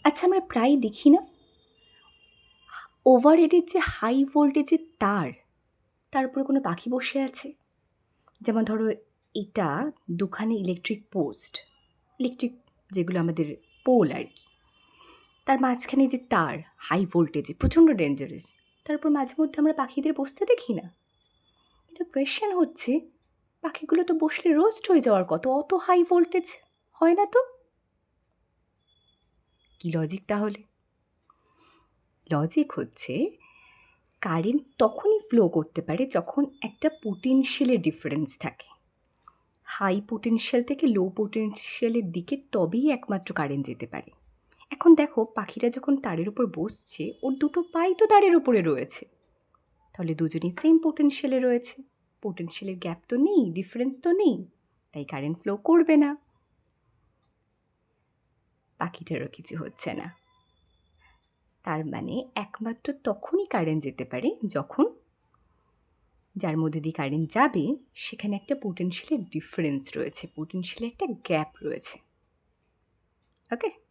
আচ্ছা, আমরা প্রায় দেখি না ওভারহেডের যে হাই ভোল্টেজের তার, তার উপরে কোনো পাখি বসে আছে। যেমন ধরো, এটা দুখানে ইলেকট্রিক পোস্ট, ইলেকট্রিক যেগুলো আমাদের পোল আর কি, তার মাঝখানে যে তার হাই ভোল্টেজে প্রচণ্ড ডেঞ্জারাস, তার উপর মাঝে মধ্যে আমরা পাখিদের বসতে দেখি না। কিন্তু কোয়েশ্চেন হচ্ছে, পাখিগুলো তো বসলে রোস্ট হয়ে যাওয়ার কত, অত হাই ভোল্টেজ হয় না তো। কি লজিক তাহলে? লজিক হচ্ছে, কারেন্ট তখনই ফ্লো করতে পারে যখন একটা পোটেনশিয়ালের ডিফারেন্স থাকে। হাই পোটেনশিয়াল থেকে লো পোটেনশিয়ালের দিকে তবেই একমাত্র কারেন্ট যেতে পারে। এখন দেখো, পাখিরা যখন তারের উপর বসছে, ওর দুটো পাই তো তারের উপরে রয়েছে, তাহলে দুজনেই সেম পোটেনশিয়ালে রয়েছে। পোটেনশিয়ালের গ্যাপ তো নেই, ডিফারেন্স তো নেই, তাই কারেন্ট ফ্লো করবে না। পাখিটারও কিছু হচ্ছে না। তার মানে একমাত্র তখনই কারেন্ট যেতে পারে যখন যার মধ্যে দিয়ে কারেন্ট যাবে সেখানে একটা পোটেনশিয়ালের ডিফারেন্স রয়েছে, পোটেনশিয়ালে একটা গ্যাপ রয়েছে। ওকে।